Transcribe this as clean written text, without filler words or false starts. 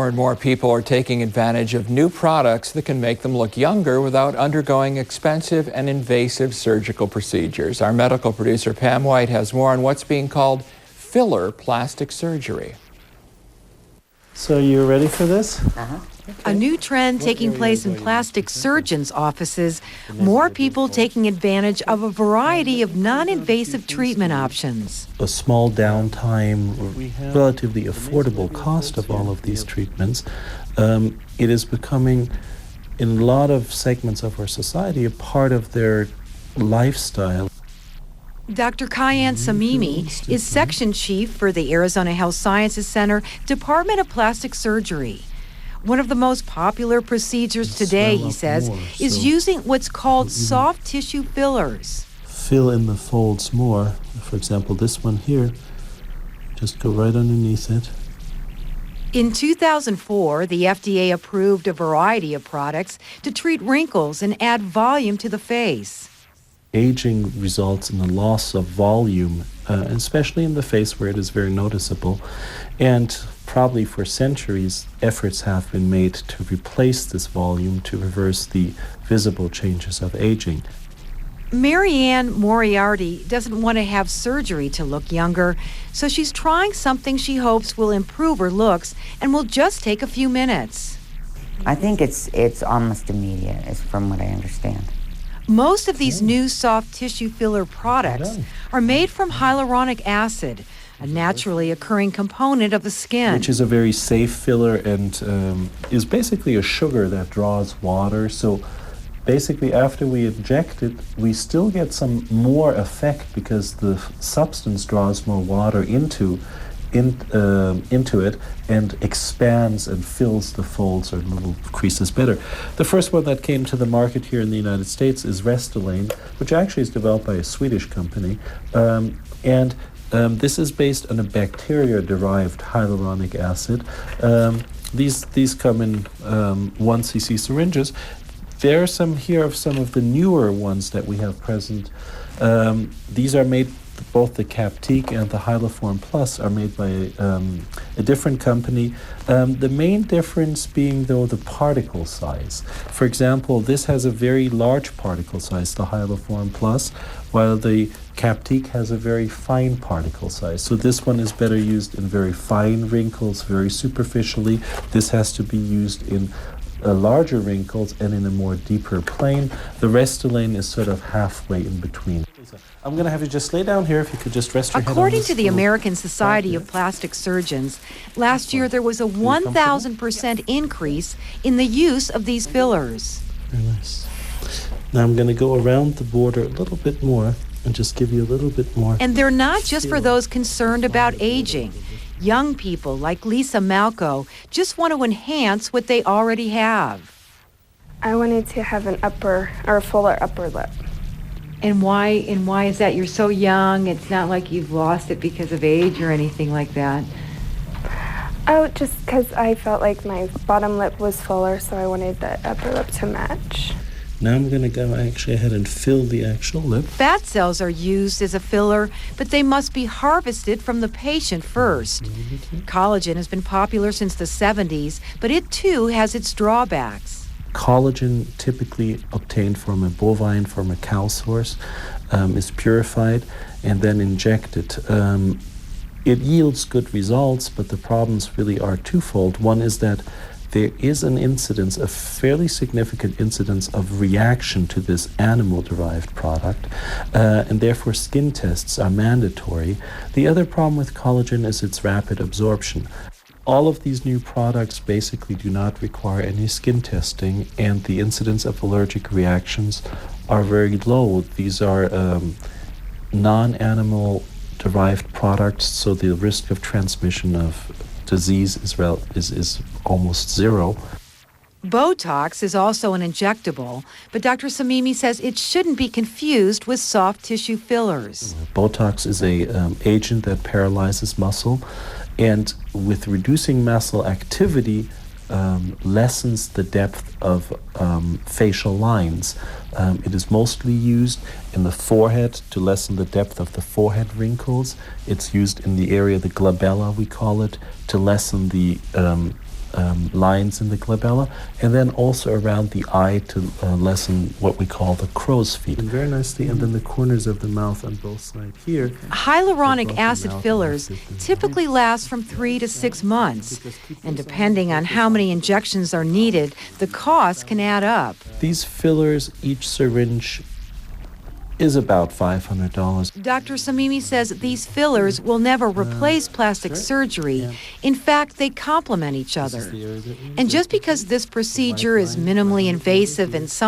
More and more people are taking advantage of new products that can make them look younger without undergoing expensive and invasive surgical procedures. Our medical producer Pam White has more on what's being called filler plastic surgery. So you ready for this? A new trend taking place in plastic surgeons' offices, more people taking advantage of a variety of non-invasive treatment options. A small downtime, relatively affordable cost of all of these treatments. It is becoming, in a lot of segments of our society, a part of their lifestyle. Dr. Samimi is section chief for the Arizona Health Sciences Center, Department of Plastic Surgery. One of the most popular procedures today, he says, is using what's called soft tissue fillers. Fill in the folds more. For example, this one here, just go right underneath it. In 2004, the FDA approved a variety of products to treat wrinkles and add volume to the face. Aging results in a loss of volume, especially in the face where it is very noticeable. And probably for centuries, efforts have been made to replace this volume to reverse the visible changes of aging. Marianne Moriarty doesn't want to have surgery to look younger, so she's trying something she hopes will improve her looks and will just take a few minutes. I think it's almost immediate, is from what I understand. Most of these new soft tissue filler products are made from hyaluronic acid, a naturally occurring component of the skin. Which is a very safe filler and is basically a sugar that draws water. So basically after we inject it, we still get some more effect because the substance draws more water into it and expands and fills the folds or little creases better. The first one that came to the market here in the United States is Restylane, which actually is developed by a Swedish company. This is based on a bacteria-derived hyaluronic acid. These come in 1 cc syringes. There are some here of some of the newer ones that we have present. These are made, both the Captique and the Hyalofort Plus are made by a different company. The main difference being, though, the particle size. For example, this has a very large particle size, the Hyalofort Plus, while the Captique has a very fine particle size. So this one is better used in very fine wrinkles, very superficially. This has to be used in larger wrinkles and in a more deeper plane. The Restylane is sort of halfway in between. I'm going to have you just lay down here if you could just rest your head on According this to the little American Society of Plastic Surgeons, last year there was a 1,000% increase in the use of these fillers. Very nice. Now I'm going to go around the border a little bit more and just give you a little bit more. And they're not just for those concerned about aging. Young people like Lisa Malco just want to enhance what they already have. I wanted to have an upper or a fuller upper lip. And why is that? You're so young. It's not like you've lost it because of age or anything like that. Oh, just because I felt like my bottom lip was fuller, so I wanted the upper lip to match. Now I'm going to go actually ahead and fill the actual lip. Fat cells are used as a filler, but they must be harvested from the patient first. Collagen has been popular since the 70s, but it too has its drawbacks. Collagen, typically obtained from a bovine, from a cow source, is purified and then injected. It yields good results, but the problems really are twofold. One is that there is an incidence, a fairly significant incidence of reaction to this animal-derived product, and therefore skin tests are mandatory. The other problem with collagen is its rapid absorption. All of these new products basically do not require any skin testing, and the incidence of allergic reactions are very low. These are non-animal derived products, so the risk of transmission of disease is almost zero. Botox is also an injectable, but Dr. Samimi says it shouldn't be confused with soft tissue fillers. Botox is an agent that paralyzes muscle, and with reducing muscle activity, lessens the depth of facial lines. It is mostly used in the forehead to lessen the depth of the forehead wrinkles. It's used in the area, the glabella we call it, to lessen the lines in the glabella, and then also around the eye to lessen what we call the crow's feet. And very nicely, and then the corners of the mouth on both sides here. Hyaluronic acid fillers typically last from 3 to 6 months, and depending on how many injections are needed, the cost can add up. These fillers, each syringe is about $500. Dr. Samimi says these fillers will never replace plastic surgery. In fact, they complement each other. And just because this procedure is minimally invasive in some